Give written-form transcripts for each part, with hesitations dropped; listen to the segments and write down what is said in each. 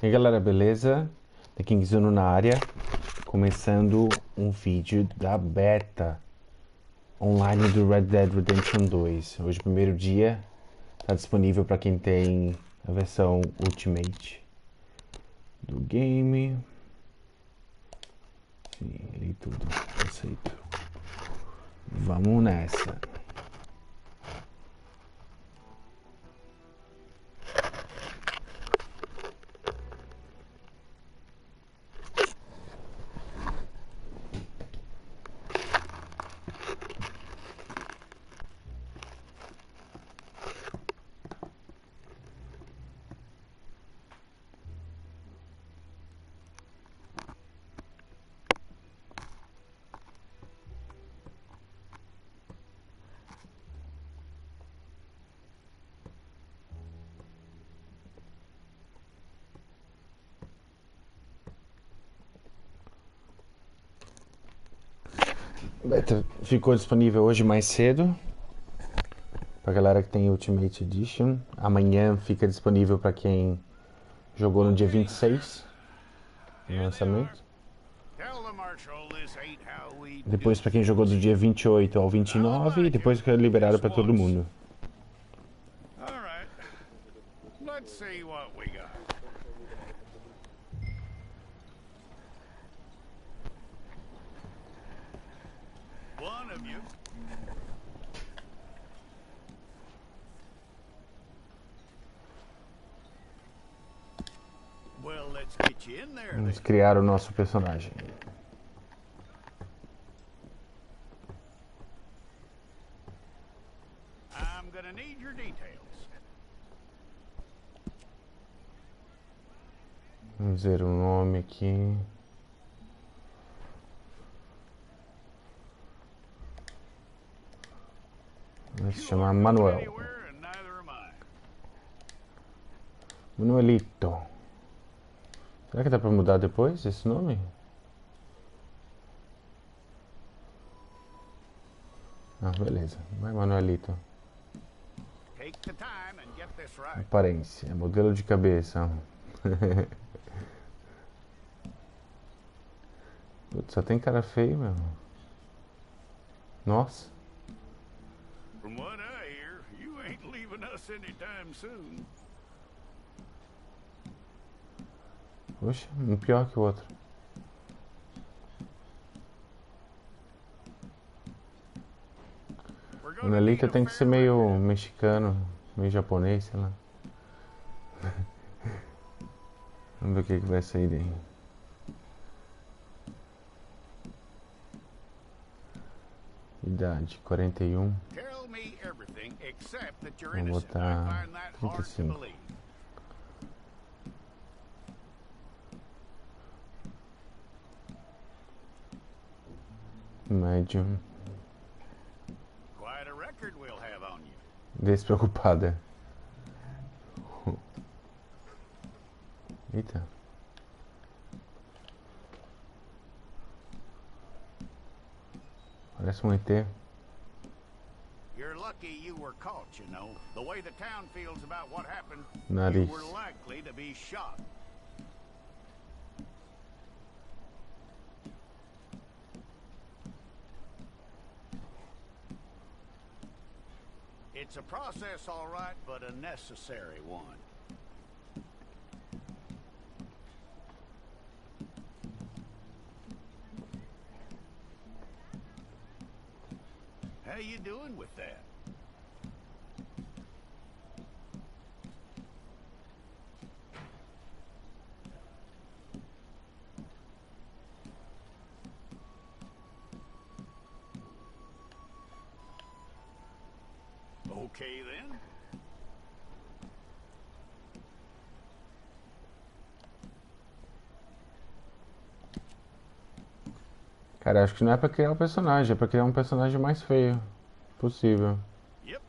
E aí galera, beleza? Thekingzuno na área, começando um vídeo da beta online do Red Dead Redemption 2. Hoje, primeiro dia, está disponível para quem tem a versão Ultimate do game. Sim, li tudo, aceito. Vamos nessa. Beta ficou disponível hoje mais cedo pra galera que tem Ultimate Edition. Amanhã fica disponível para quem jogou no dia 26 no lançamento. Depois para quem jogou do dia 28 ao 29 e depois fica liberado para todo mundo. Vamos criar o nosso personagem. Vamos ver o nome aqui. Vai se chamar Manuel. Manuelito. Será que dá pra mudar depois esse nome? Ah, beleza. Vai, Manuelito. Aparência, modelo de cabeça. Putz, só tem cara feio, meu. Nossa. Poxa, um pior que o outro. O Manuelito tem que ser meio mexicano, meio japonês, sei lá. Vamos ver o que vai sair daí. Idade 41. Vou botar 35. Médium. Despreocupada. Eita. Parece um ET. You're lucky you were caught, you know. The way the town feels about what happened, Nariz. you were likely to be shot. It's a process, all right, but a necessary one. How you doing with that? Okay then. Cara, acho que não é pra criar um personagem, é pra criar um personagem mais feio possível. Yep.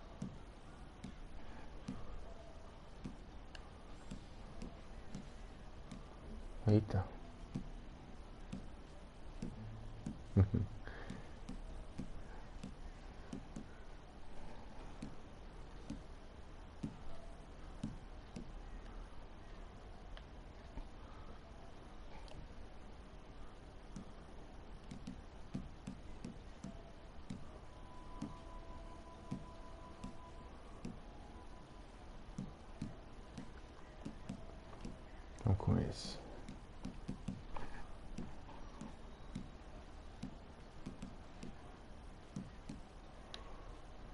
Eita. Vamos com esse.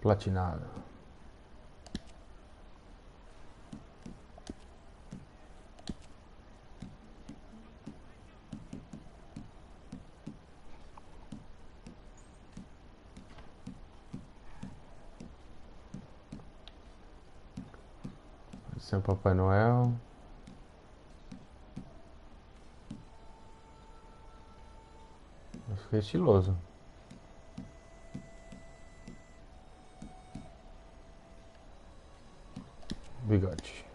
Platinado. Esse é o Papai Noel. Fica estiloso. Bigode.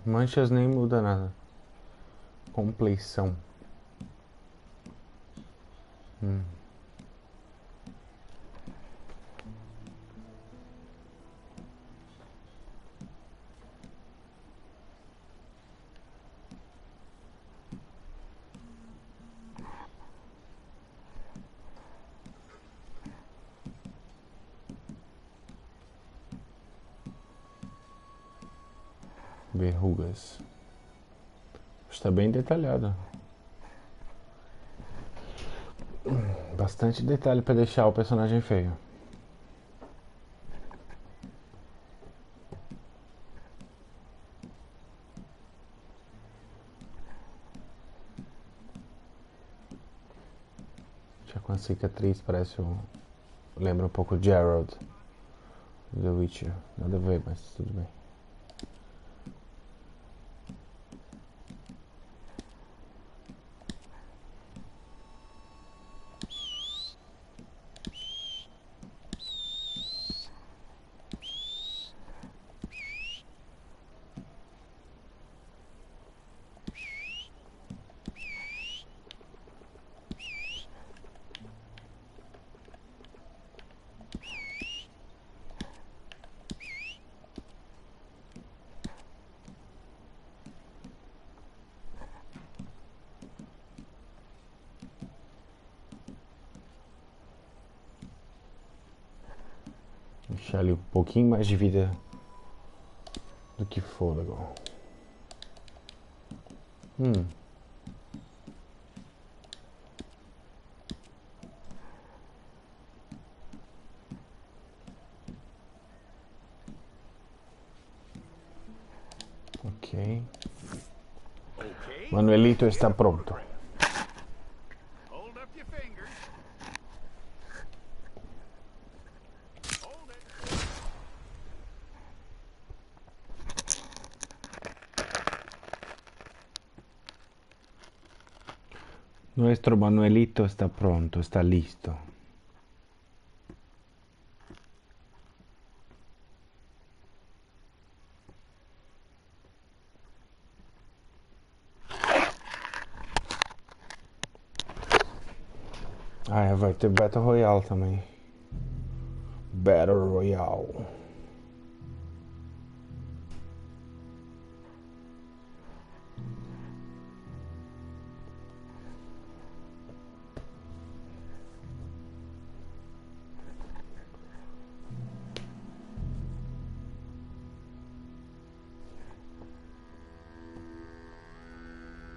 Manchas nem muda nada. Compleição. Verrugas. Está bem detalhado. Bastante detalhe para deixar o personagem feio. Já com a cicatriz parece um... Lembra um pouco Gerald The Witcher. Nada a ver, mas tudo bem. Deixar ali um pouquinho mais de vida do que fôlego. Ok. Manuelito está pronto. Hold up your fingers. Hold it. Nuestro Manuelito está pronto, está listo. Ah, vai ter Battle Royale também. Battle Royale.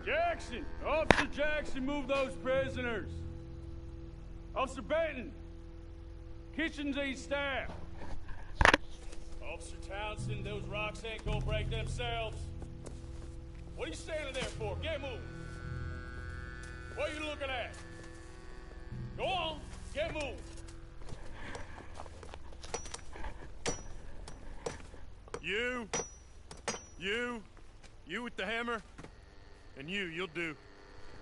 Jackson! Officer Jackson, move those prisoners! Officer Benton! Kitchens East staff! Officer Townsend, those rocks ain't gonna break themselves. What are you standing there for? Get moving! What are you looking at? Go on, get moving! You with the hammer? And you'll do.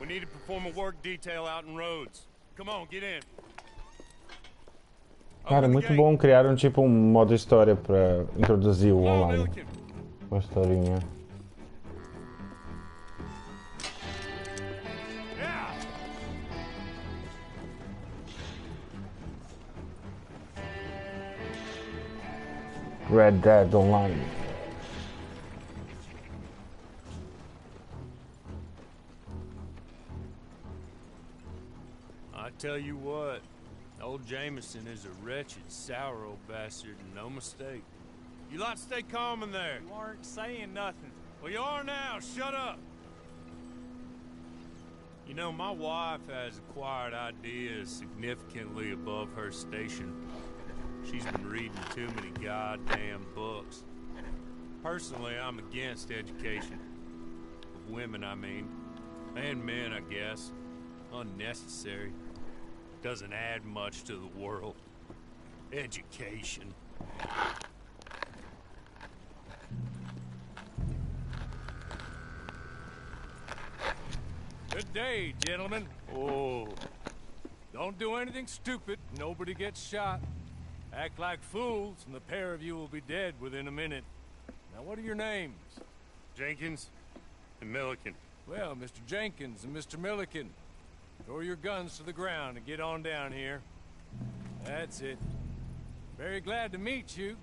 We need to perform a work detail out in Rhodes. Come on, get in. Cara, muito bom criar tipo um modo história pra introduzir o online. Uma historinha. Red Dead Online. I tell you what, Old Jameson is a wretched, sour old bastard, and no mistake. You lot stay calm in there. You aren't saying nothing. Well, you are now. Shut up. You know, my wife has acquired ideas significantly above her station. She's been reading too many goddamn books. Personally, I'm against education. Of women, I mean. And men, I guess. Unnecessary. Doesn't add much to the world. Education. Good day, gentlemen. Oh. Don't do anything stupid. Nobody gets shot. Act like fools, and the pair of you will be dead within a minute. Now, what are your names? Jenkins and Milliken. Well, Mr. Jenkins and Mr. Milliken, throw your guns to the ground and get on down here. That's it. Very glad to meet you.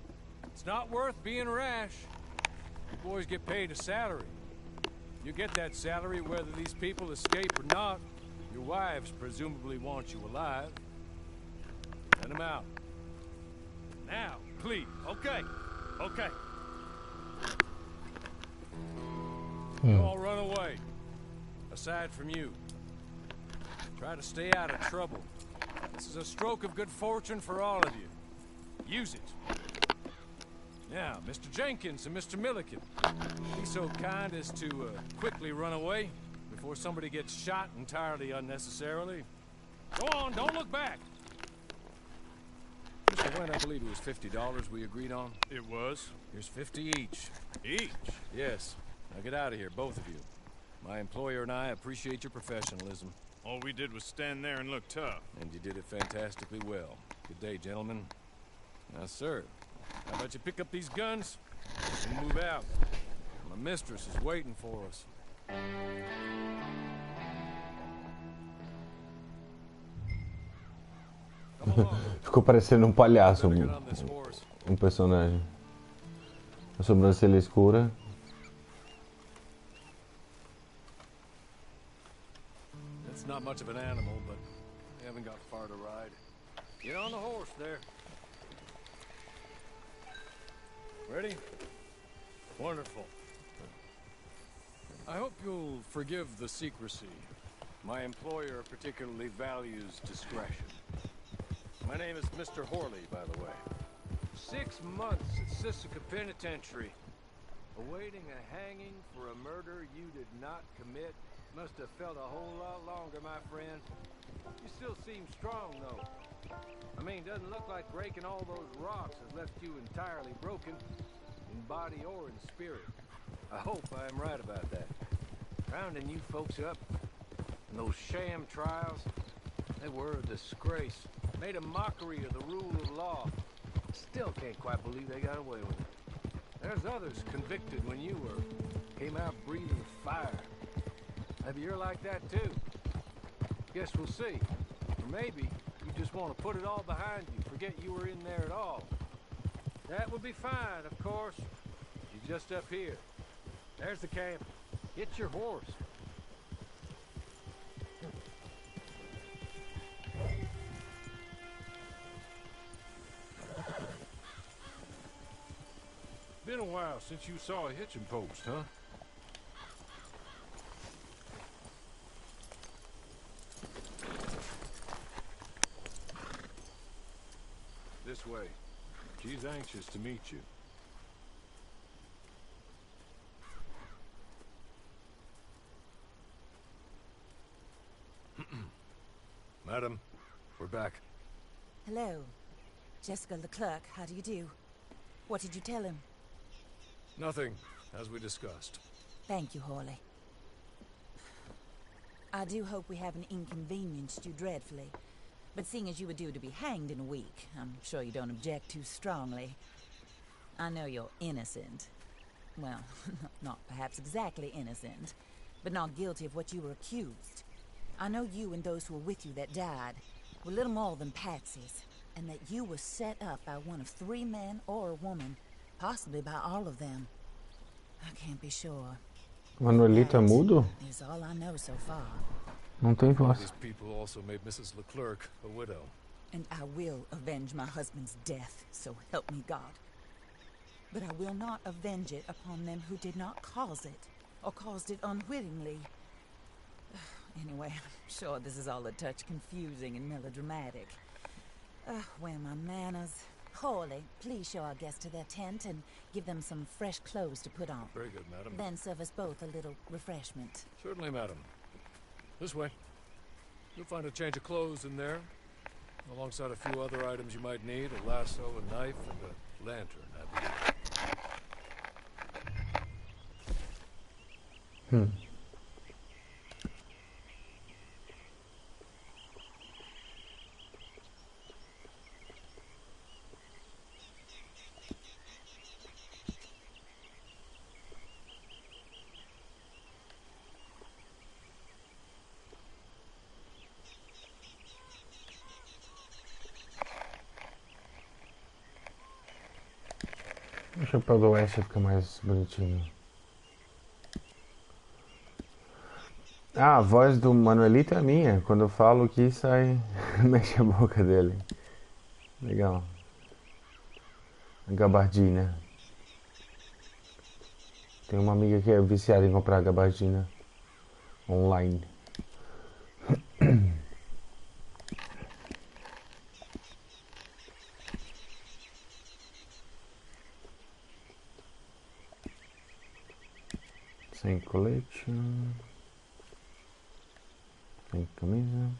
It's not worth being rash. You boys get paid a salary. You get that salary whether these people escape or not. Your wives presumably want you alive. Let them out. Now, please. Okay. Okay. You all run away. Aside from you. Try to stay out of trouble. This is a stroke of good fortune for all of you. Use it. Now, Mr. Jenkins and Mr. Milliken, be so kind as to quickly run away before somebody gets shot entirely unnecessarily. Go on, don't look back. Mr. Wynn, I believe it was $50 we agreed on. It was. Here's 50 each. Each? Yes. Now get out of here, both of you. My employer and I appreciate your professionalism. All we did was stand there and look tough. And you did it fantastically well. Good day, gentlemen. Now, sir, how about you pick up these guns and move out? My mistress is waiting for us. Come along. Ficou parecendo um palhaço, Better get on this horse. personagem. A sobrancelha escura. It's not much of an animal, but we haven't got far to ride. Get on the horse there. Ready? Wonderful. I hope you'll forgive the secrecy. My employer particularly values discretion. My name is Mr. Horley, by the way. 6 months at Sisika Penitentiary. Awaiting a hanging for a murder you did not commit. Must have felt a whole lot longer, my friend. You still seem strong, though. I mean, doesn't look like breaking all those rocks has left you entirely broken, in body or in spirit. I hope I am right about that. Rounding you folks up, and those sham trials, they were a disgrace. Made a mockery of the rule of law. Still can't quite believe they got away with it. There's others convicted when you were. Came out breathing fire. Maybe you're like that too. Guess we'll see. Or maybe you just want to put it all behind you, forget you were in there at all. That would be fine, of course. You're just up here. There's the camp. Get your horse. Been a while since you saw a hitching post, huh? This way. She's anxious to meet you. Madam, we're back. Hello. Jessica Leclerc, how do you do? What did you tell him? Nothing, as we discussed. Thank you, Horley. I do hope we haven't inconvenienced you dreadfully. But seeing as you were due to be hanged in a week, I'm sure you don't object too strongly. I know you're innocent. Well, not perhaps exactly innocent, but not guilty of what you were accused. I know you and those who were with you that died were little more than patsies, and that you were set up by one of 3 men or a woman, possibly by all of them. I can't be sure. Manuelito é mudo? That is all I know so far. Não tem voz. These people also made Mrs. Leclerc a widow. And I will avenge my husband's death, so help me God. But I will not avenge it upon them who did not cause it, or caused it unwittingly. Anyway, I'm sure this is all a touch confusing and melodramatic. Where are my manners? Hawley, please show our guests to their tent and give them some fresh clothes to put on. Very good, madam. Then serve us both a little refreshment. Certainly, madam. This way. You'll find a change of clothes in there, alongside a few other items you might need, a lasso, a knife, and a lantern, I believe. O chapéu do Oeste fica mais bonitinho. Ah, a voz do Manuelito é minha. Quando eu falo aqui, sai... mexe a boca dele. Legal. A gabardina. Tem uma amiga que é viciada em comprar gabardina online. Sem colete. Sem camisa.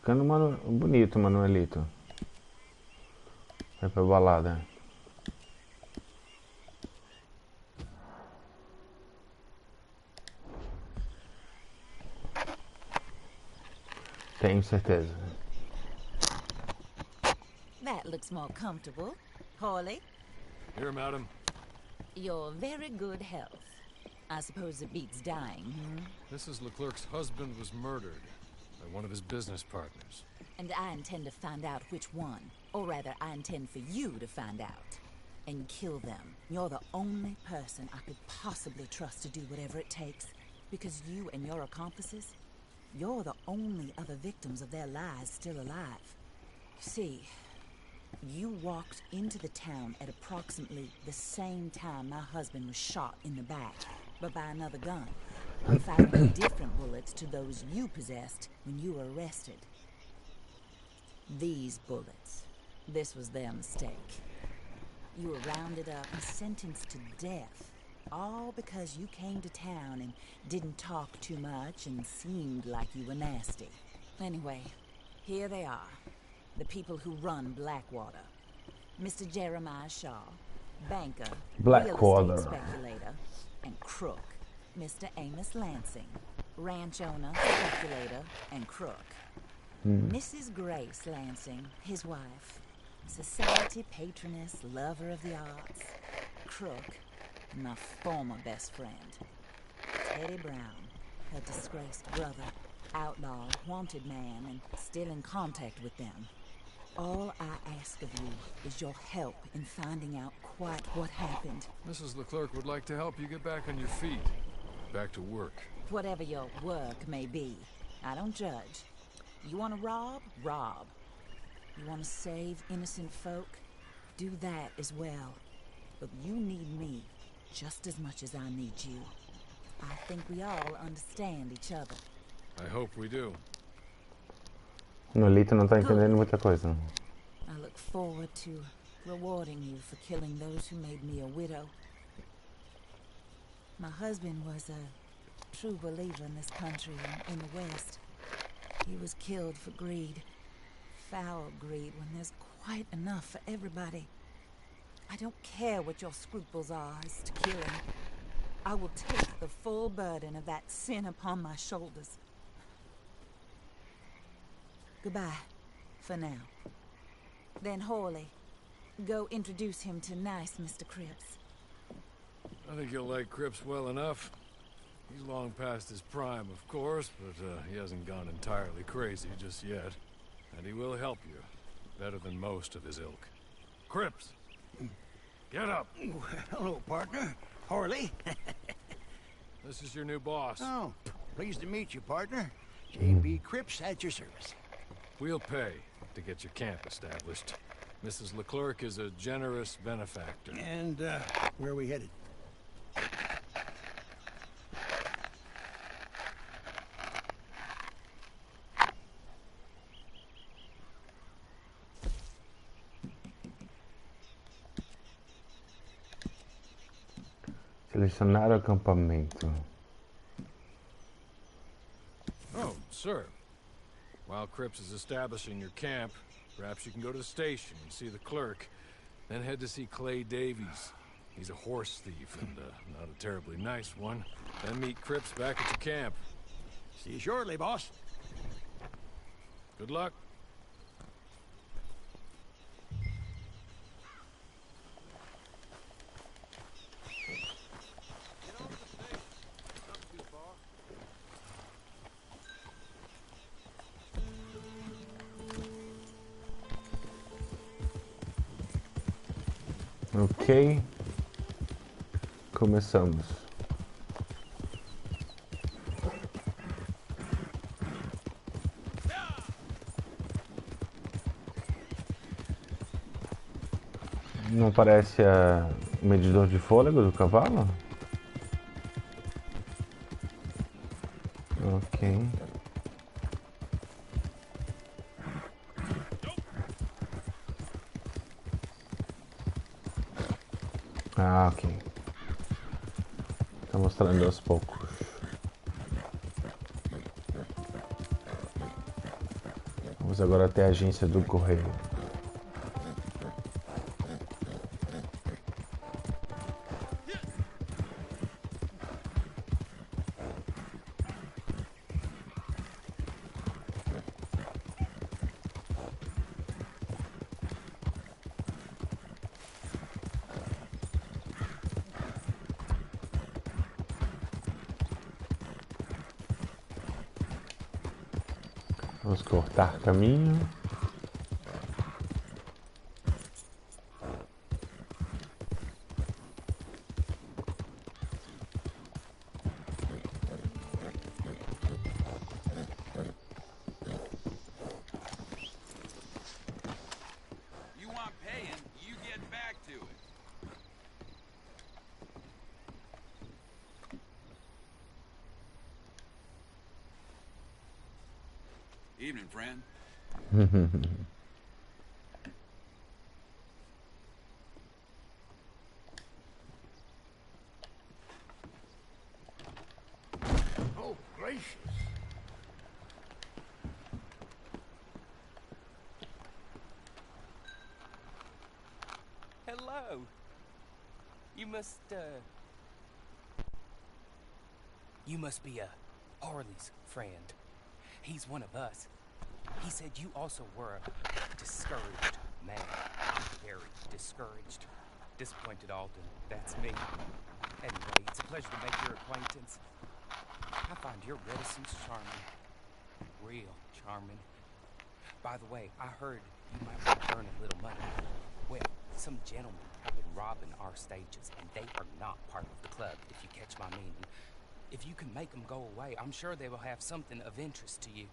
Ficando bonito, Manuelito. Vai pra balada. Tenho certeza. That looks more comfortable. Hawley, Here, madam. you're very good health. I suppose it beats dying, Mrs. Leclerc's husband was murdered by one of his business partners. And I intend to find out which one. Or rather, I intend for you to find out. And kill them. You're the only person I could possibly trust to do whatever it takes. Because you and your accomplices, you're the only other victims of their lies still alive. See, you walked into the town at approximately the same time my husband was shot in the back, but by another gun, firing different bullets to those you possessed when you were arrested. These bullets, this was their mistake. You were rounded up and sentenced to death, all because you came to town and didn't talk too much and seemed like you were nasty. Anyway, here they are. The people who run Blackwater. Mr. Jeremiah Shaw, banker, Blackwater. real estate speculator, and crook. Mr. Amos Lansing, ranch owner, speculator, and crook. Mrs. Grace Lansing, his wife, society patroness, lover of the arts, crook, my former best friend. Teddy Brown, her disgraced brother, outlaw, wanted man, and still in contact with them. All I ask of you is your help in finding out quite what happened. Mrs. Leclerc would like to help you get back on your feet. Back to work. Whatever your work may be, I don't judge. You want to rob? Rob. You want to save innocent folk? Do that as well. But you need me just as much as I need you. I think we all understand each other. I hope we do. Manuelito não tá entendendo muita coisa. I look forward to rewarding you for killing those who made me a widow. My husband was a true believer in this country and in the West. He was killed for greed. Foul greed when there's quite enough for everybody. I don't care what your scruples are as to killing. I will take the full burden of that sin upon my shoulders. Goodbye, for now. Then Hawley, go introduce him to nice Mr. Cripps. I think you'll like Cripps well enough. He's long past his prime, of course, but he hasn't gone entirely crazy just yet. And he will help you, better than most of his ilk. Cripps! Get up! Hello, partner. Harley. This is your new boss. Oh, pleased to meet you, partner. J.B. Cripps at your service. We'll pay to get your camp established. Mrs. Leclerc is a generous benefactor. And, where are we headed? Selecionar o acampamento. Oh, sir. While Cripps is establishing your camp, perhaps you can go to the station and see the clerk, then head to see Clay Davies. He's a horse thief and not a terribly nice one. Then meet Cripps back at your camp. See you shortly, boss. Good luck. Ok. Começamos. Não parece o medidor de fôlego do cavalo? Ok. Ah, ok. Tá mostrando aos poucos. Vamos agora até a agência do correio. Vamos cortar caminho. You want paying, you get back to it. Evening, friend. Oh, gracious. Hello. You must be Harley's friend. He's one of us. He said you also were a discouraged man. Very discouraged. Disappointed Alden. That's me. Anyway, it's a pleasure to make your acquaintance. I find your reticence charming. Real charming. By the way, I heard you might want to earn a little money. Well, some gentlemen have been robbing our stages, and they are not part of the club, if you catch my meaning. If you can make them go away, I'm sure they will have something of interest to you.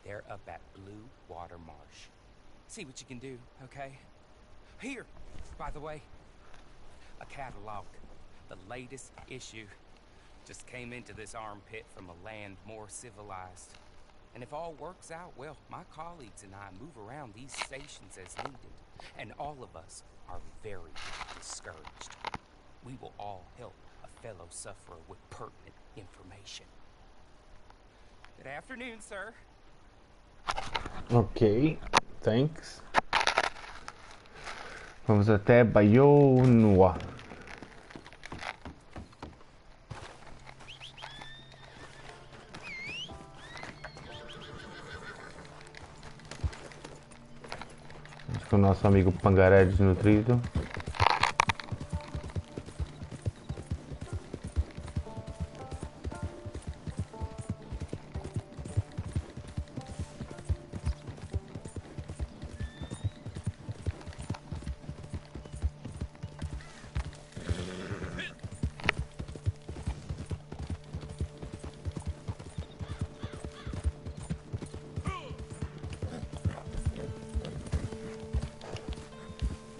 They're up at Blue Water Marsh. See what you can do, okay? Here, by the way, a catalog. The latest issue. Just came into this armpit from a land more civilized. And if all works out, well, my colleagues and I move around these stations as needed. And all of us are very discouraged. We will all help a fellow sufferer with pertinent information. Good afternoon, sir. Ok, thanks. Vamos até Bayonne. com o nosso amigo Pangaré desnutrido.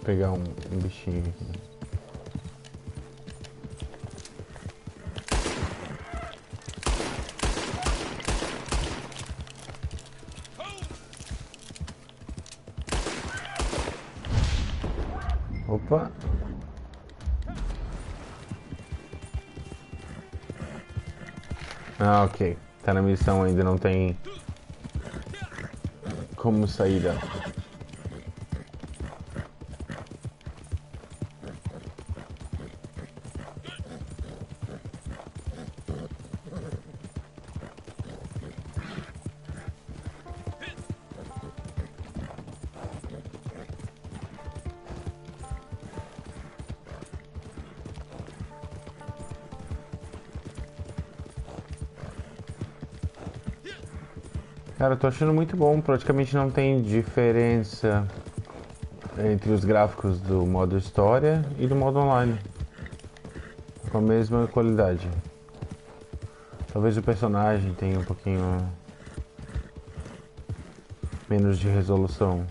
Vou pegar um bichinho aqui. Opa! Ah, ok. Tá na missão ainda, não tem como sair dela. Cara, eu tô achando muito bom, praticamente não tem diferença entre os gráficos do modo história e do modo online. Com a mesma qualidade. Talvez o personagem tenha um pouquinho menos de resolução.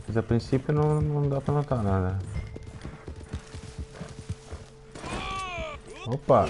Mas a princípio não dá pra notar nada. Opa!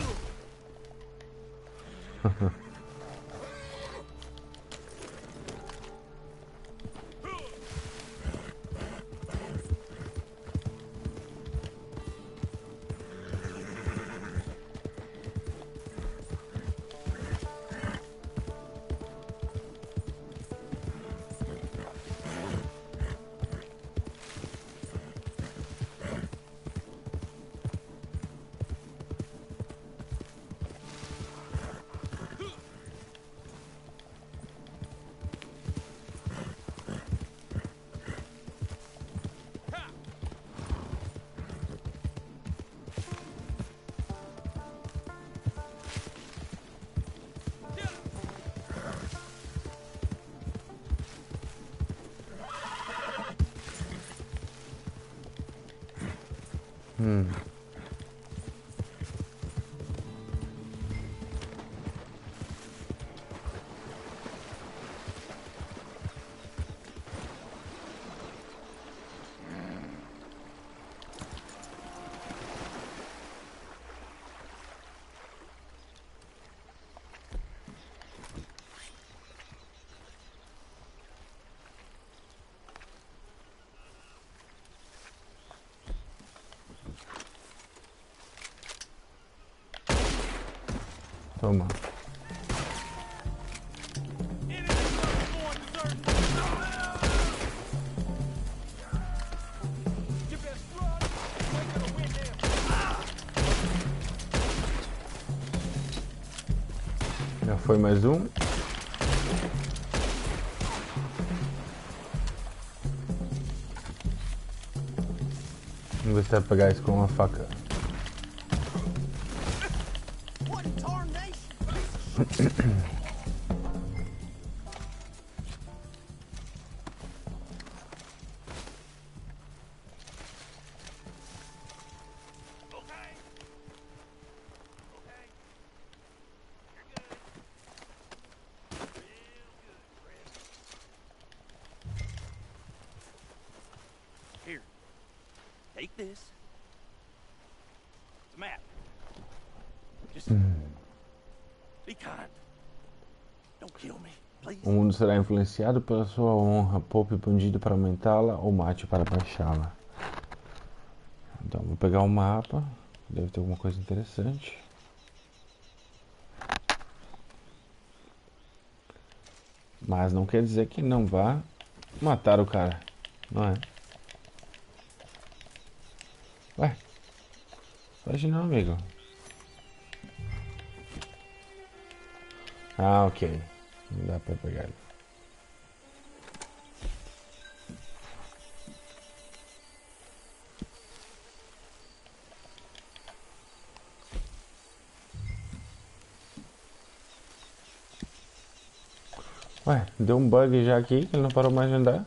Toma. Já foi mais um. Vamos ver se vai pegar isso com uma faca. Here, take this. It's a map. Just be kind. Don't kill me, please. O mundo será influenciado pela sua honra. Poupe bandido para aumentá-la ou mate para baixá-la. Então, vou pegar o mapa. Deve ter alguma coisa interessante. Mas não quer dizer que não vá matar o cara, não é? Ué, pode não, amigo. Ah, ok. Não dá pra pegar ele. Ué, deu um bug já aqui que ele não parou mais de andar.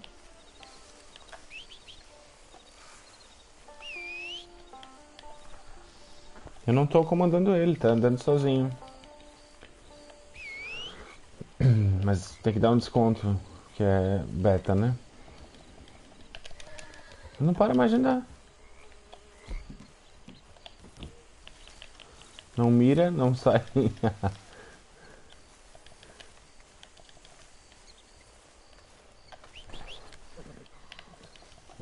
Eu não tô comandando ele, tá andando sozinho. Mas tem que dar um desconto, que é beta, né? Não para mais de andar. Não mira, não sai.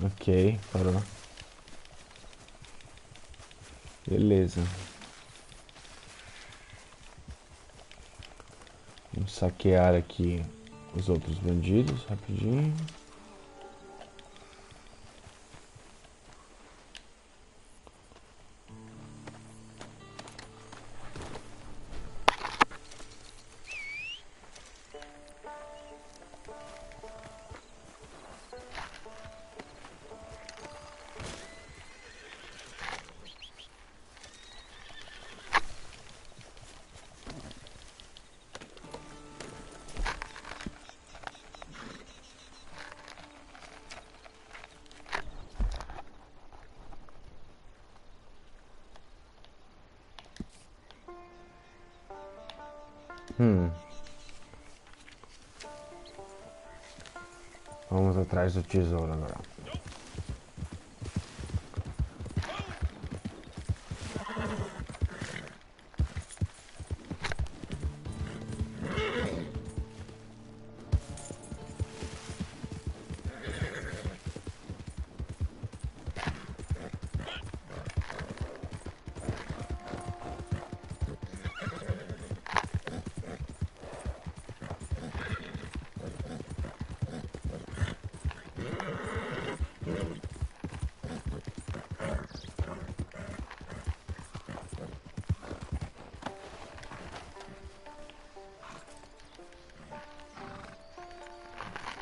Ok, parou. Beleza. Vamos saquear aqui os outros bandidos rapidinho. Vamos atrás do tesouro agora.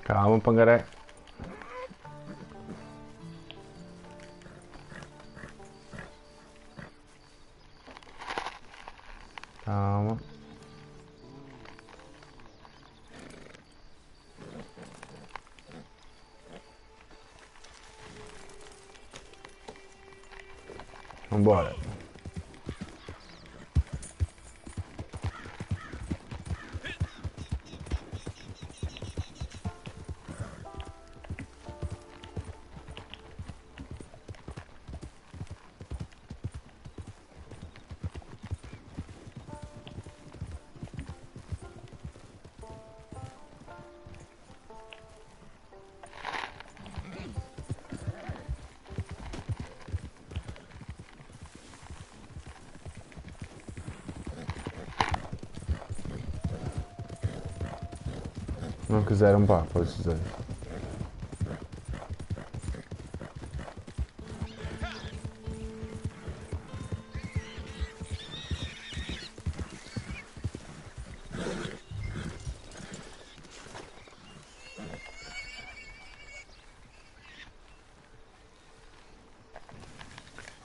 Calma, pangaré. Calma. Vambora. Não quiseram papo, esses dois.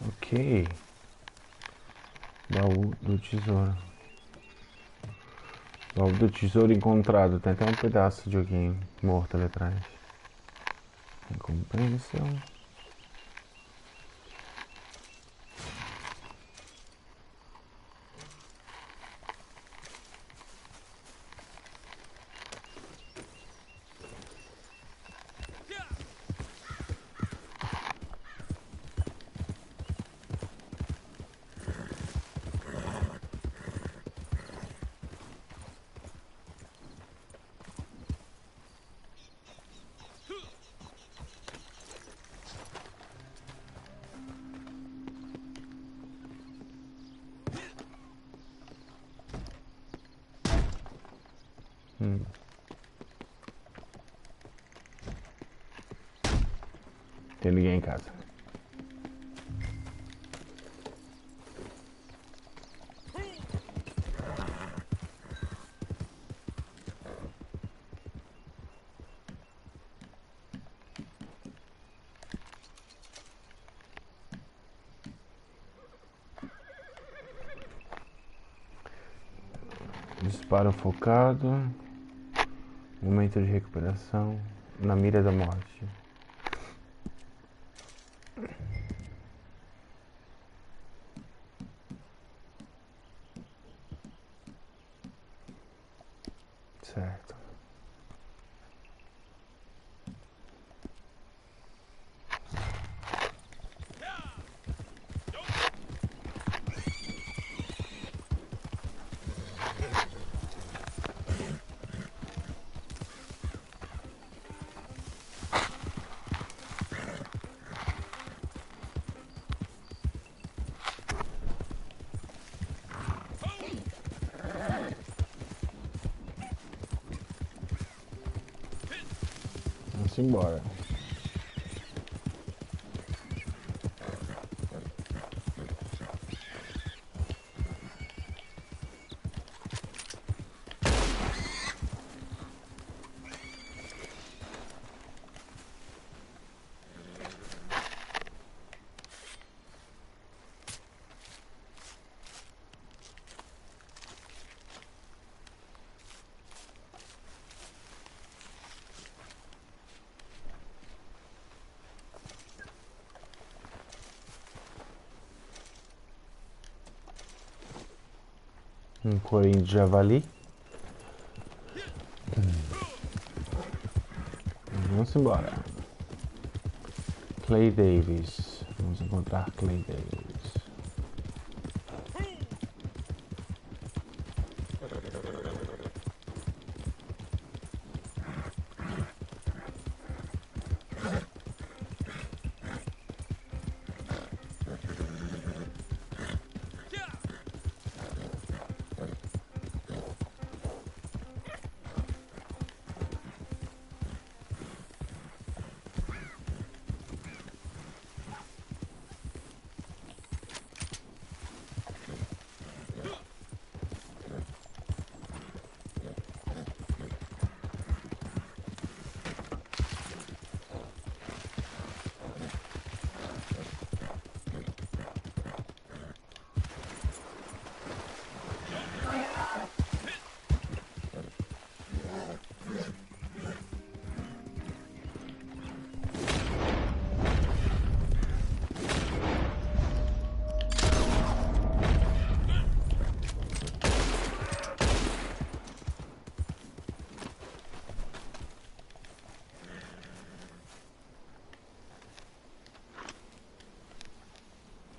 Ok. Baú do tesouro. Baú do tesouro encontrado. Tem até um pedaço de alguém morto ali atrás. Recompensa. Tem ninguém em casa. Disparo focado. Momento de recuperação na mira da morte. Certo. Vamos embora. Um corinho de javali. Vamos embora. Clay Davis. Vamos encontrar Clay Davis.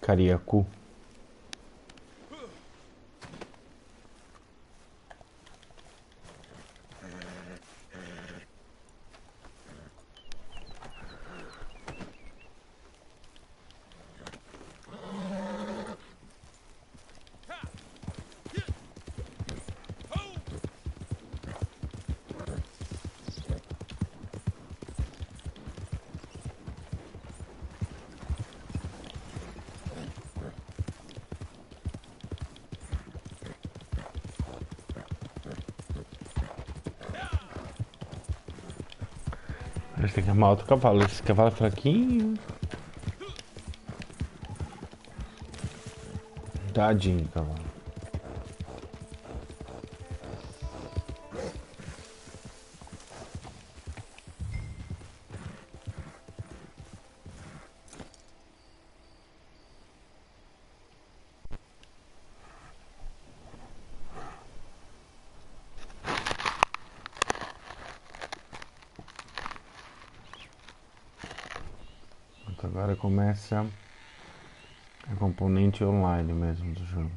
Cariacu. A gente tem que armar outro cavalo. Esse cavalo é fraquinho. Tadinho, cavalo. Agora começa a componente online mesmo do jogo.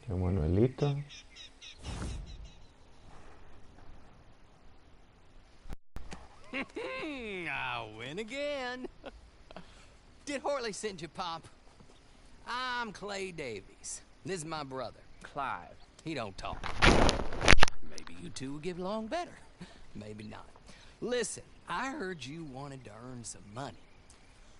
Tem o Manuelito. I win again. Did Horley send you, Pop? I'm Clay Davies. This is my brother, Clive. He don't talk. Maybe you two will get along better. Maybe not. Listen, I heard you wanted to earn some money.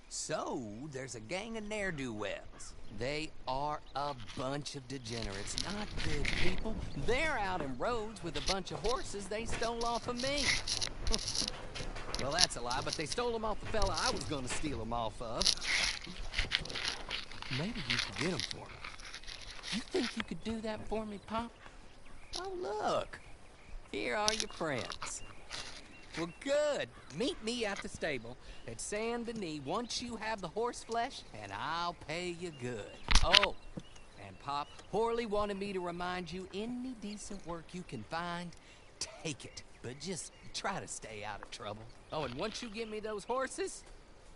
So, there's a gang of ne'er-do-wells. They are a bunch of degenerates, not good people. They're out in roads with a bunch of horses they stole off of me. Well, that's a lie, but they stole them off the fella I was gonna steal them off of. Maybe you could get them for me. You think you could do that for me, Pop? Oh, look. Here are your friends. Well, good. Meet me at the stable at Saint Denis once you have the horse flesh, and I'll pay you good. Oh, and Pop, Horley wanted me to remind you, any decent work you can find, take it. But just try to stay out of trouble. Oh, and once you give me those horses,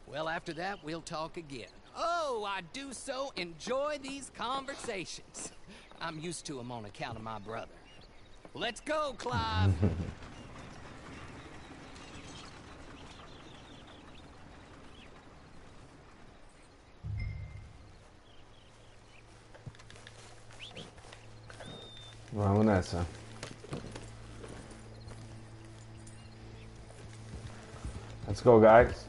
well, after that, we'll talk again. Oh, I do so enjoy these conversations. I'm used to them on account of my brother. Let's go, Clive. Vamos nessa. Let's go, guys.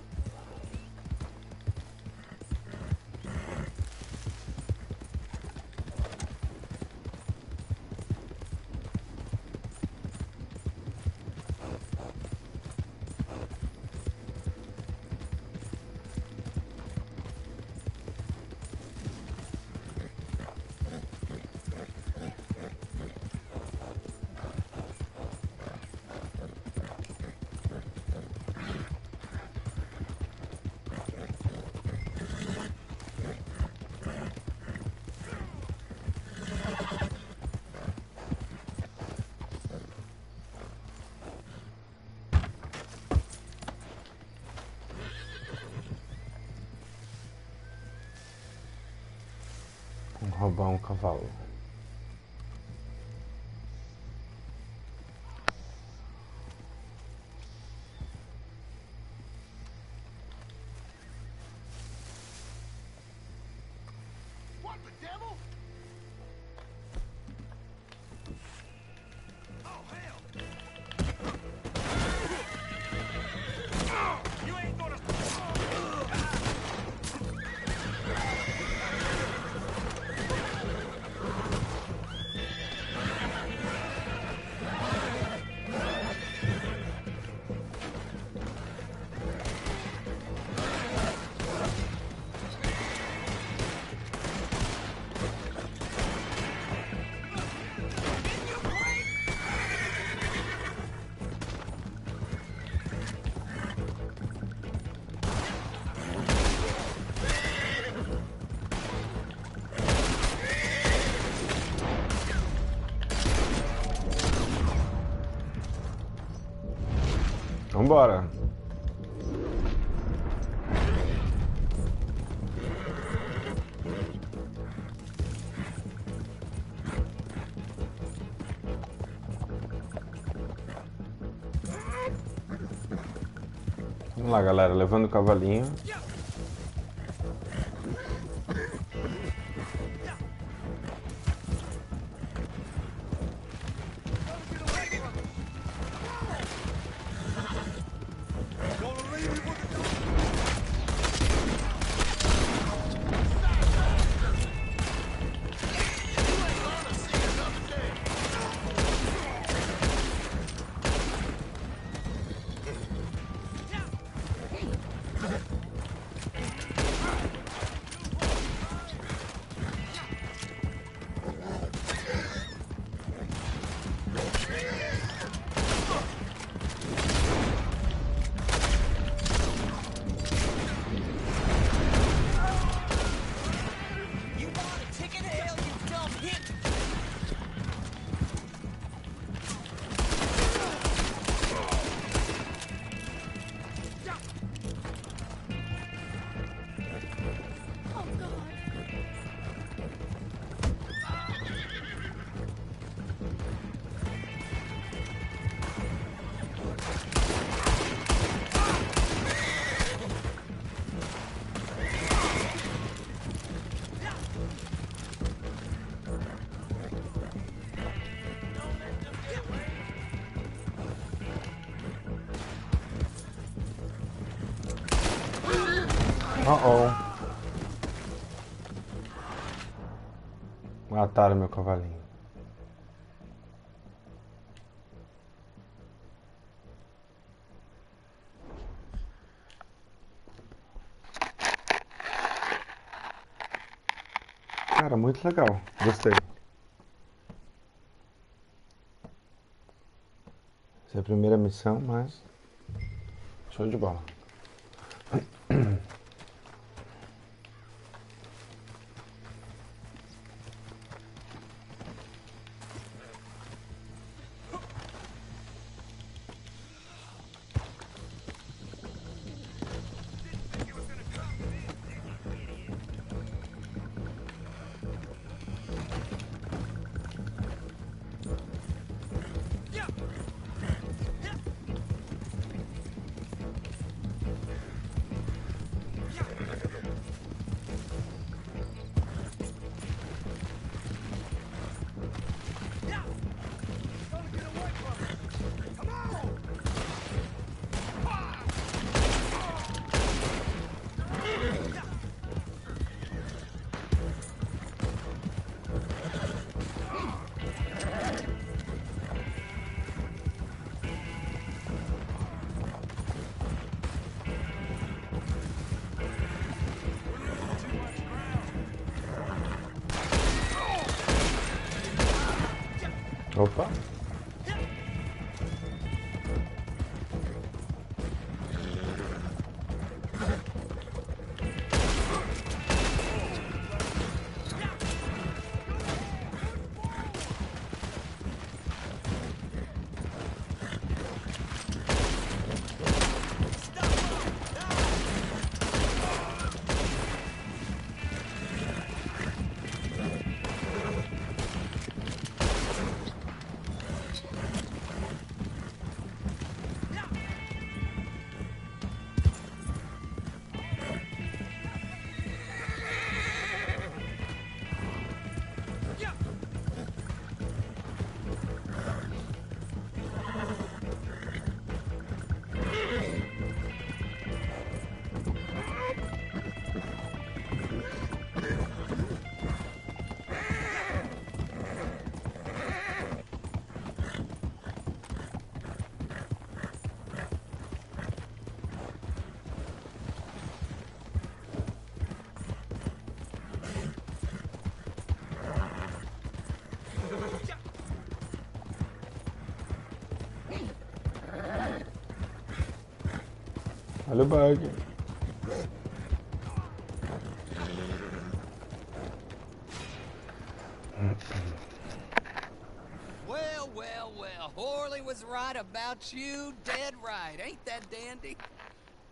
Roubar um cavalo. What the devil? Oh, hell! You ain't gonna... Vambora. Vamos lá, galera, levando o cavalinho. Uh-oh. Mataram meu cavalinho. Cara, muito legal. Gostei. Essa é a primeira missão, mas show de bola. Opa. Olha o bug. Well, well, well. Horley was right about you. Dead right. Ain't that dandy?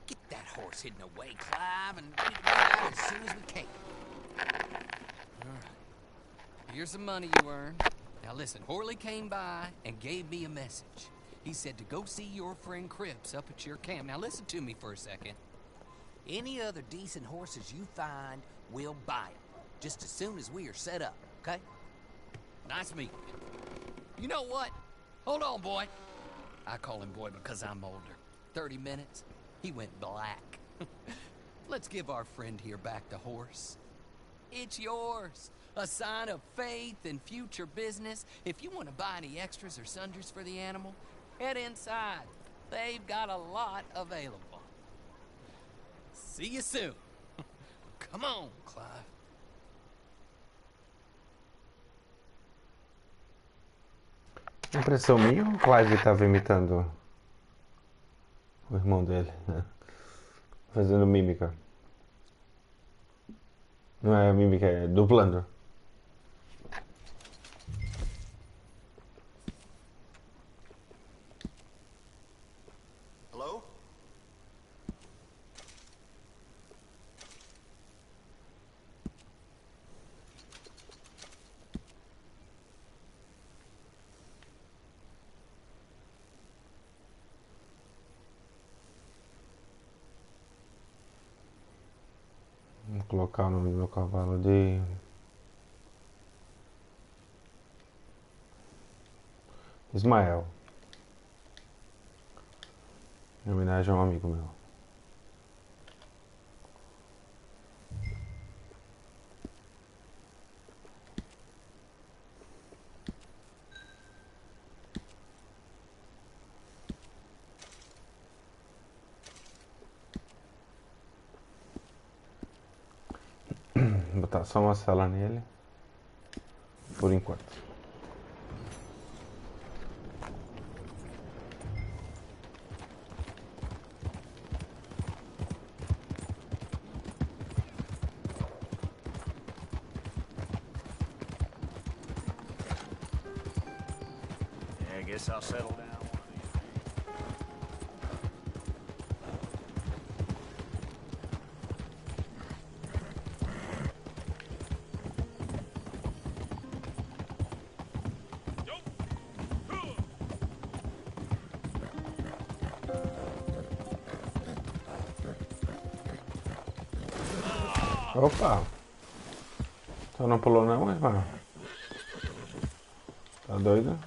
Get that horse hidden away, Clive, and get it out as soon as we can. All right. Here's some money you earned. Now listen, Horley came by and gave me a message. He said to go see your friend Cripps up at your camp. Now listen to me for a second. Any other decent horses you find, we'll buy them. Just as soon as we are set up, okay? Nice meeting you. You know what? Hold on, boy. I call him boy because I'm older. 30 minutes, he went black. Let's give our friend here back the horse. It's yours. A sign of faith and future business. If you want to buy any extras or sundries for the animal, head inside. They've got a lot available. See you soon. Come on, Clive. Impressão minha ou o Clive estava imitando o irmão dele? Né? Fazendo mímica. Não é mímica, é dublando. Hello? Vou colocar o nome do meu cavalo de Ismael. Em homenagem a um amigo meu. botar só uma cela nele. Por enquanto. Yeah, I guess I'll settle down one of these days. Opa! Então não pulou não, irmão? Tá doido?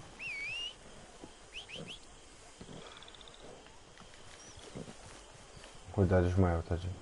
Cuidado de Ismael, tadinho.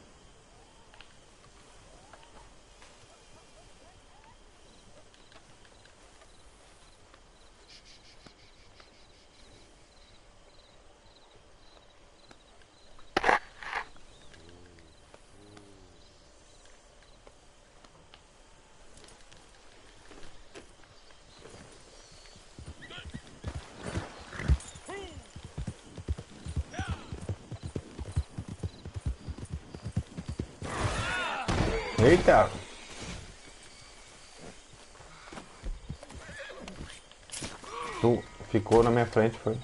Eita! Tu ficou na minha frente, foi?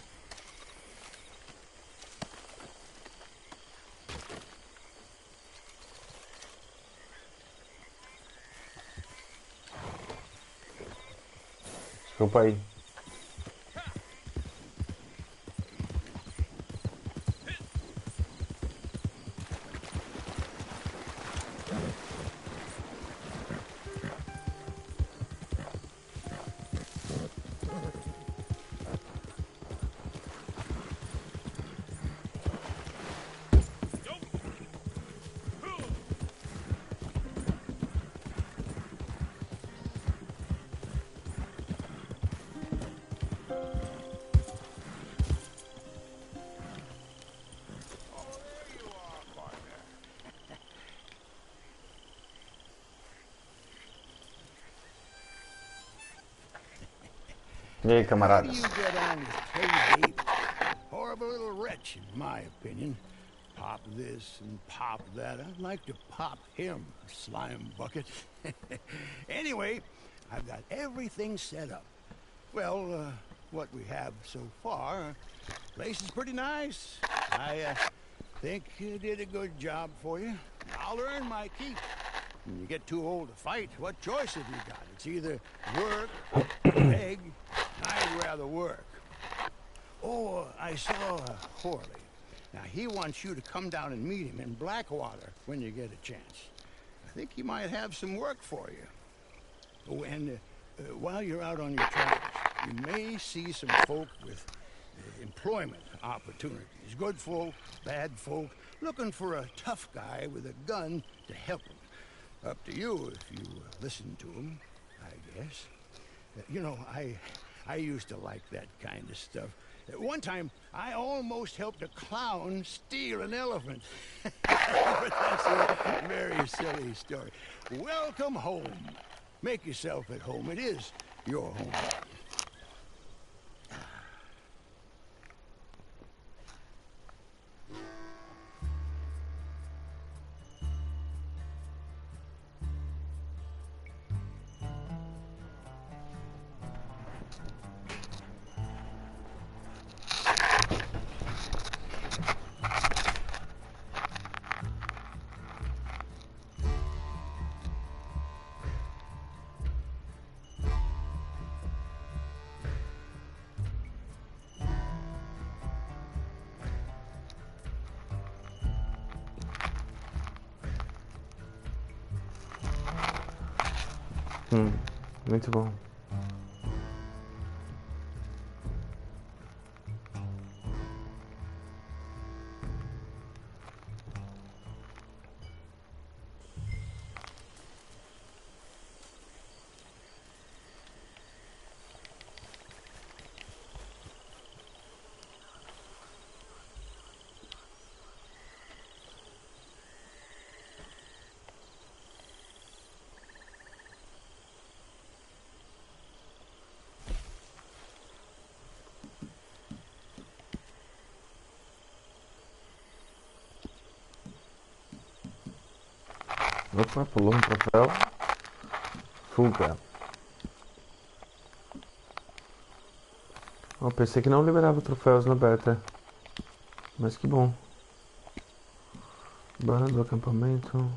Desculpa aí. E aí, How do camaradas? you get on with Clay Davis? Horrible little wretch, in my opinion. Pop this and pop that. I'd like to pop him, slime bucket. Anyway, I've got everything set up. Well, what we have so far, place is pretty nice. I think you did a good job for you. I'll earn my keep. When you get too old to fight, what choice have you got? It's either work or beg. I'd rather work. Oh, I saw Horley. Now, he wants you to come down and meet him in Blackwater when you get a chance. I think he might have some work for you. Oh, and while you're out on your travels, you may see some folk with employment opportunities. Good folk, bad folk, looking for a tough guy with a gun to help them. Up to you if you listen to them, I guess. You know, I used to like that kind of stuff. One time, I almost helped a clown steal an elephant. But that's a very silly story. Welcome home. Make yourself at home. It is your home. Muito bom. Opa, pulou um troféu. Fuga. Oh, pensei que não liberava troféus na beta. Mas que bom. Barra do acampamento.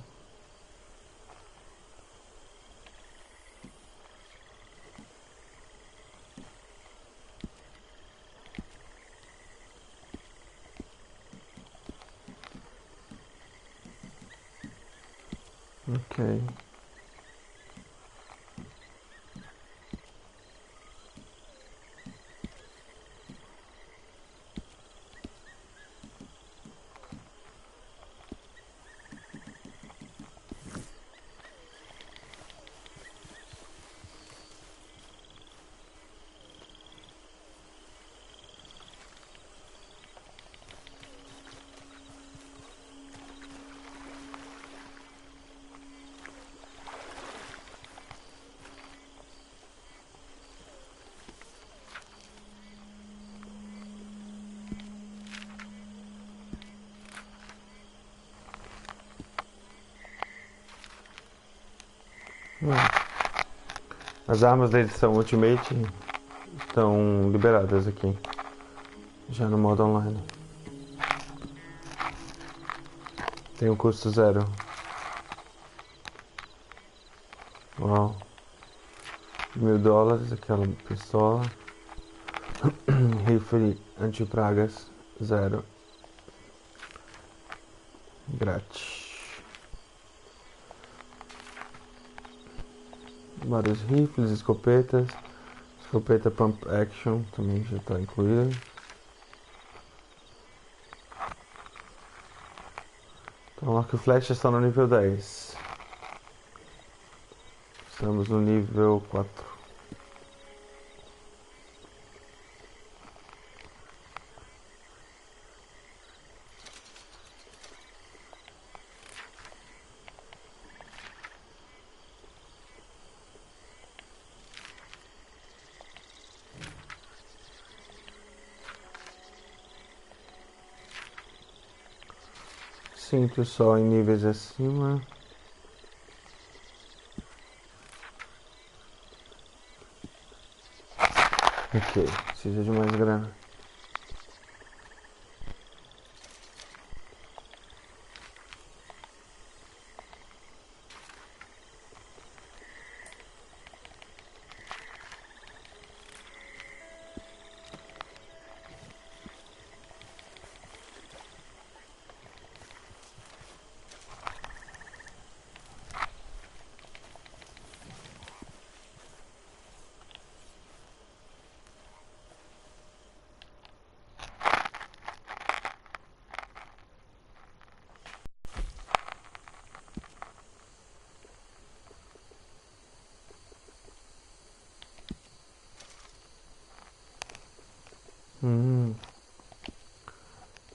Ok. As armas da edição Ultimate estão liberadas aqui, já no modo online. Tem um custo 0. Uau. $1000, aquela pistola. Rifle anti-pragas 0. Grátis. Vários rifles, escopetas. Escopeta Pump Action também já está incluída. Então, arco e flecha está no nível 10. Estamos no nível 4. Sinto só em níveis acima. Ok, precisa de mais grana.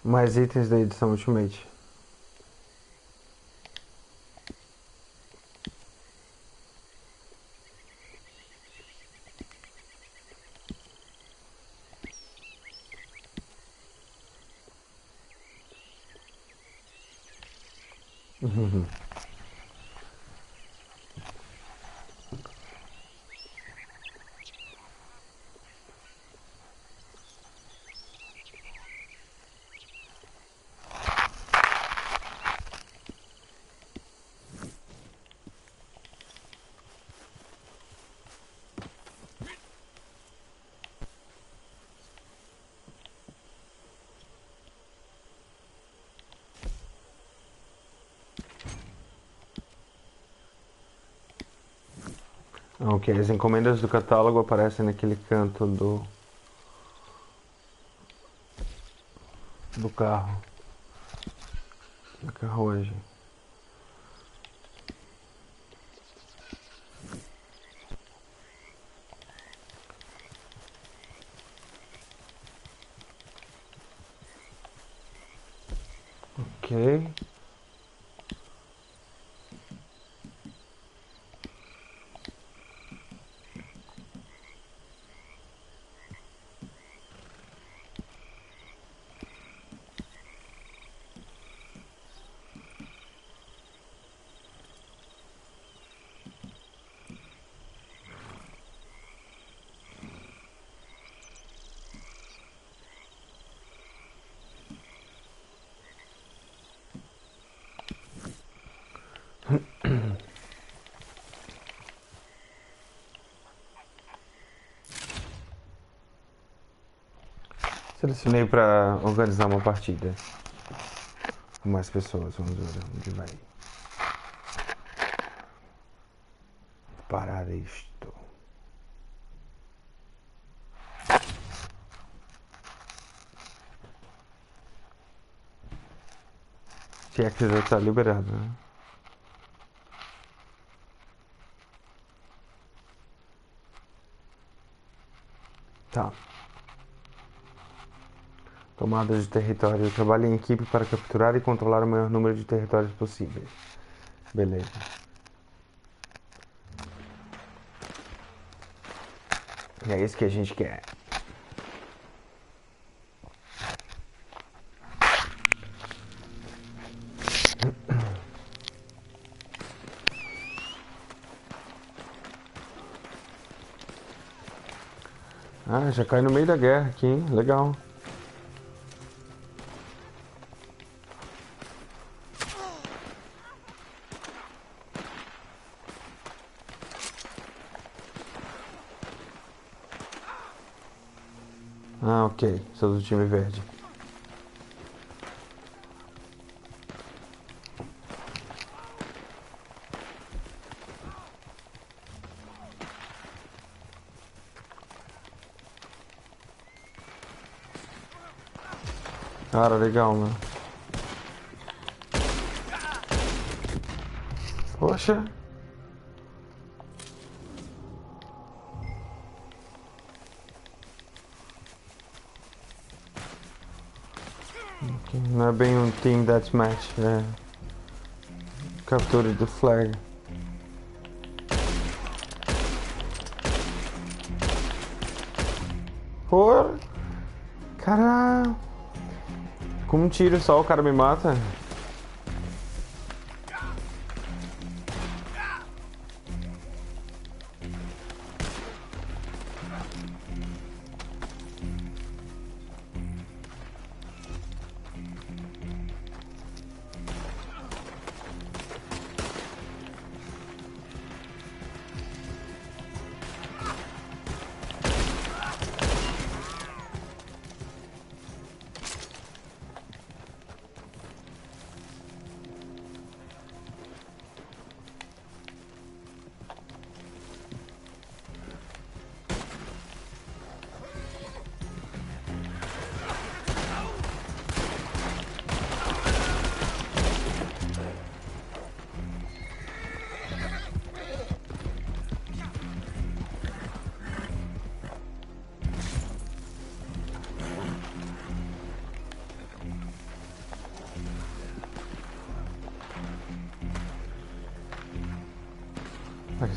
Mais itens da edição Ultimate. Ok, as encomendas do catálogo aparecem naquele canto do carro, da carruagem. Ok. Assinei pra organizar uma partida com mais pessoas. Vamos ver onde vai parar isto. Se é que já tá liberado, né? Tá. Tomada de território. Trabalhe em equipe para capturar e controlar o maior número de territórios possíveis. Beleza. E é isso que a gente quer. Ah, já cai no meio da guerra aqui, hein? Legal. Ah, ok. Sou do time verde. Cara, legal, né? Poxa. Não é bem um team deathmatch, é captura do flag. Por... Caralho. Com um tiro só o cara me mata.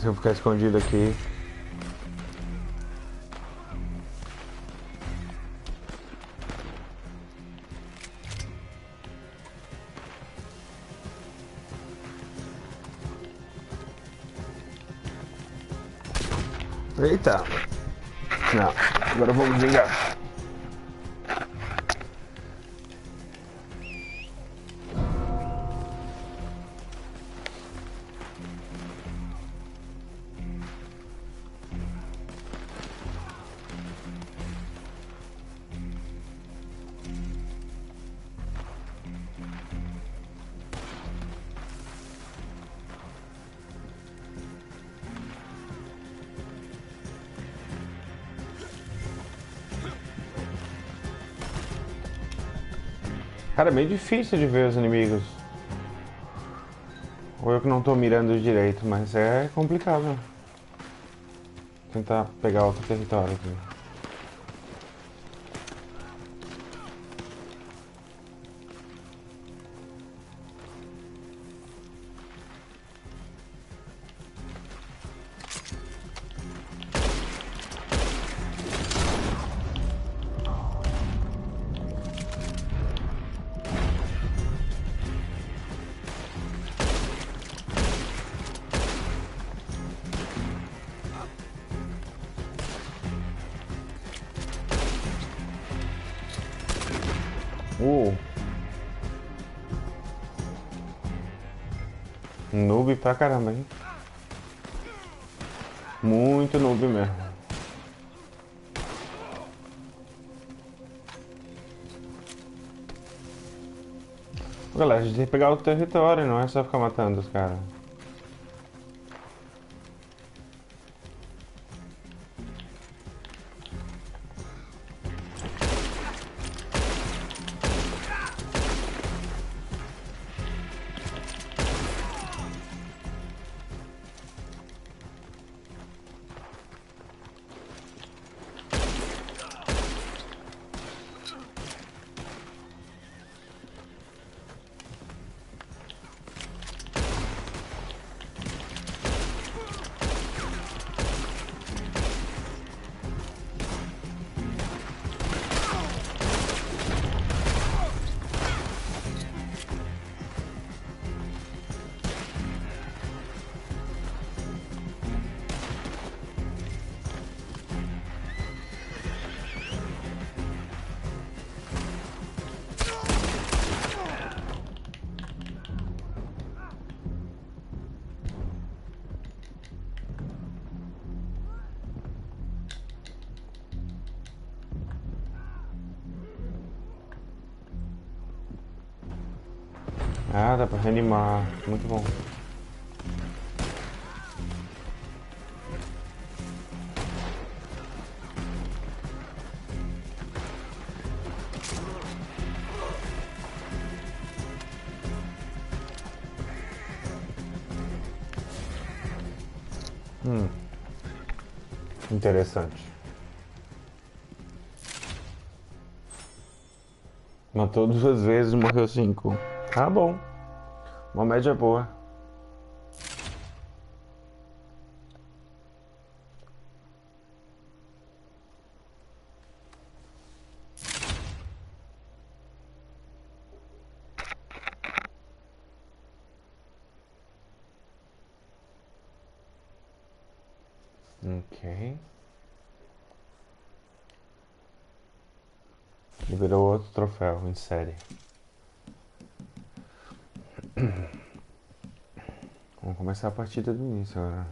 Se eu ficar escondido aqui. Eita! Não, agora vamos vingar. Cara, é meio difícil de ver os inimigos. Ou eu que não tô mirando direito, mas é complicado. Tentar pegar outro território aqui. Noob pra caramba, hein? Muito noob mesmo. Galera, a gente tem que pegar o território, não é só ficar matando os caras. Ah, dá pra reanimar. Muito bom. Interessante. Matou 2 vezes e morreu 5. Tá bom. Uma média boa. Ok. Liberou outro troféu em série. Vamos começar a partida do início agora.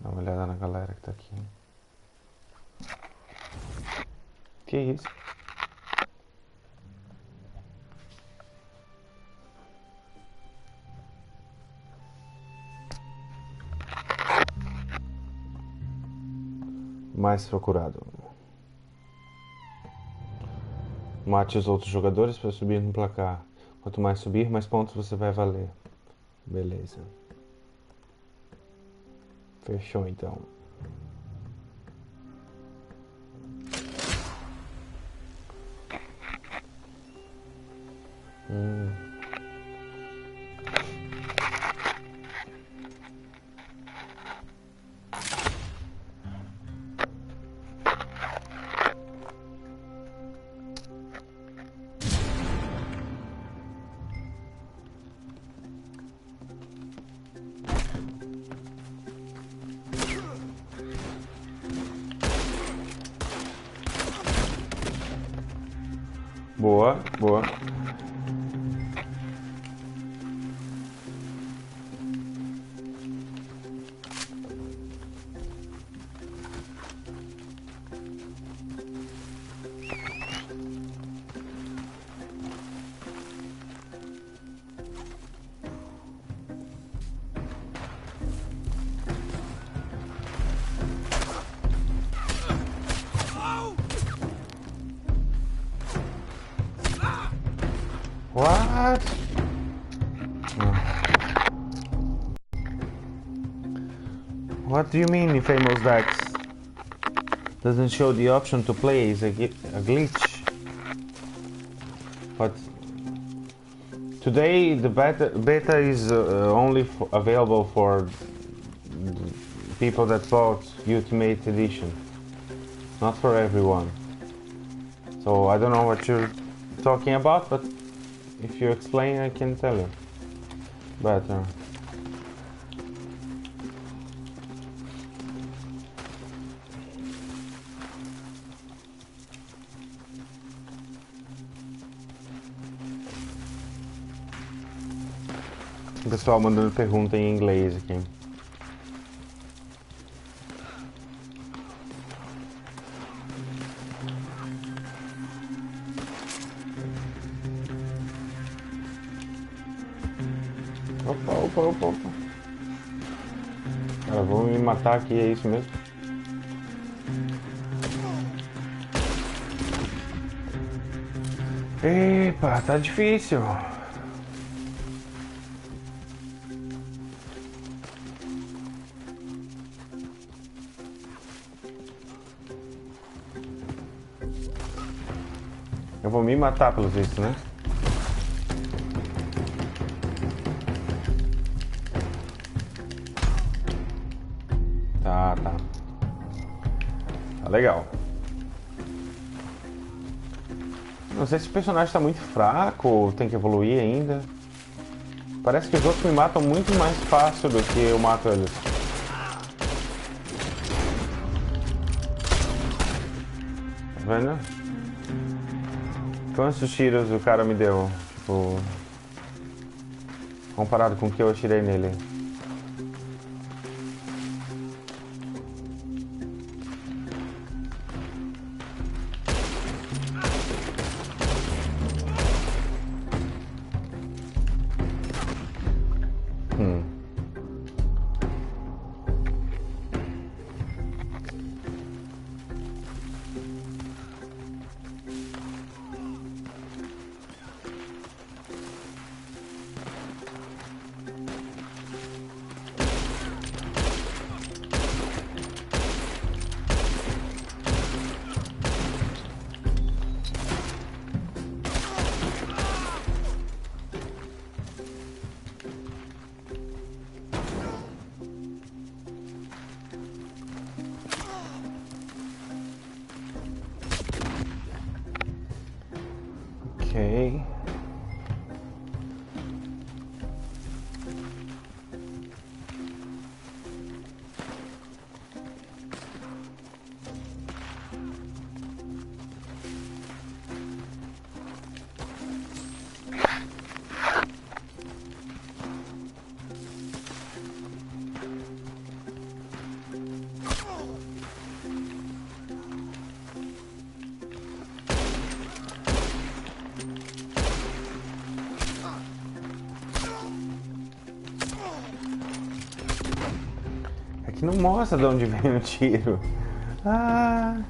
Dá uma olhada na galera que tá aqui. Que isso? Mais procurado. Mate os outros jogadores para subir no placar. Quanto mais subir, mais pontos você vai valer. Beleza. Fechou então. Boa, boa. What? What do you mean infamous Dex doesn't show the option to play is a glitch? But today the beta is only available for people that bought Ultimate Edition, not for everyone. So I don't know what you're talking about, but if you explain, I can tell you better. O pessoal mandando pergunta em inglês aqui. Opa. Cara, vão me matar aqui, é isso mesmo? Epa, tá difícil. Eu vou me matar pelo visto, né? Tá. Tá legal. Não sei se o personagem tá muito fraco ou tem que evoluir ainda. Parece que os outros me matam muito mais fácil do que eu mato eles. Tá vendo? Quantos tiros o cara me deu? Tipo, comparado com o que eu atirei nele. Ok. É que não mostra de onde vem o tiro. Ah.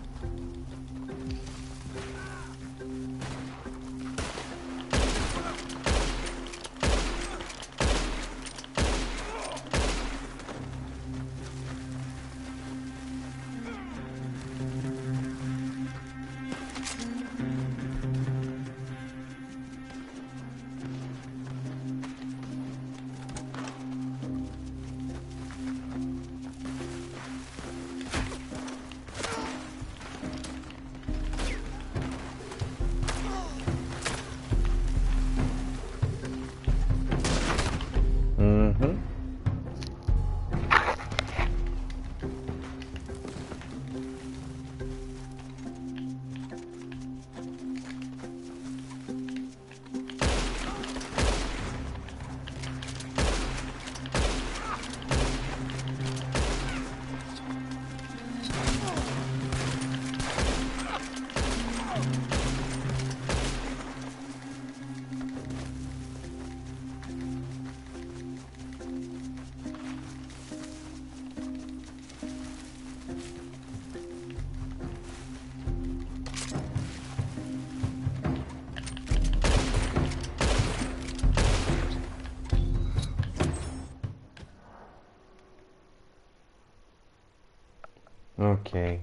Ok.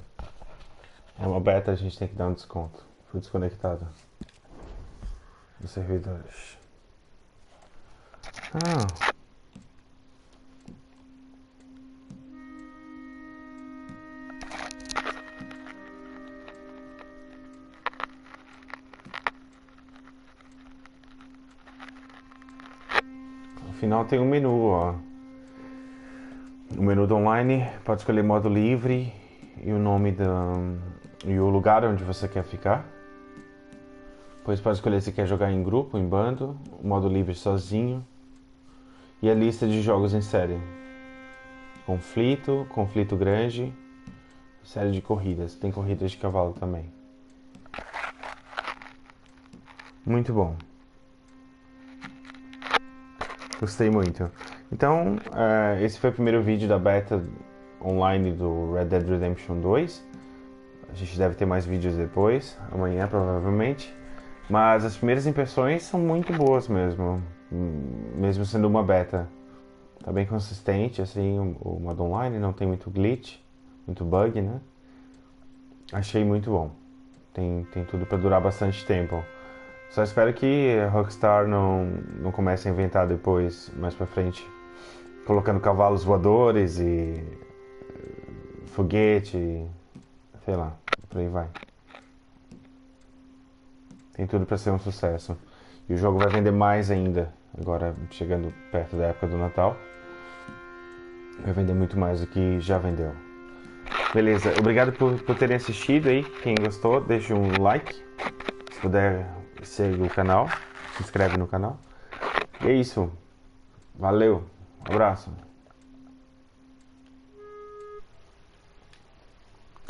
É uma beta, a gente tem que dar um desconto. Fui desconectado dos servidores. Ah. No final tem um menu, ó. O menu do online, pode escolher modo livre e o nome e o lugar onde você quer ficar. Depois pode escolher se quer jogar em grupo, em bando, modo livre sozinho. E a lista de jogos em série. Conflito, conflito grande, série de corridas. Tem corridas de cavalo também. Muito bom. Gostei muito. Então, esse foi o primeiro vídeo da beta online do Red Dead Redemption 2. A gente deve ter mais vídeos depois, amanhã provavelmente. Mas as primeiras impressões são muito boas mesmo, mesmo sendo uma beta. Tá bem consistente, assim, o modo online, não tem muito glitch, muito bug, né? Achei muito bom. Tem tudo pra durar bastante tempo. Só espero que a Rockstar não comece a inventar depois, mais pra frente, colocando cavalos voadores e foguete, sei lá, por aí vai. Tem tudo pra ser um sucesso. E o jogo vai vender mais ainda, agora chegando perto da época do Natal. Vai vender muito mais do que já vendeu. Beleza, obrigado por terem assistido aí. Quem gostou, deixa um like. Se puder, segue o canal, se inscreve no canal. E é isso. Valeu, abraço.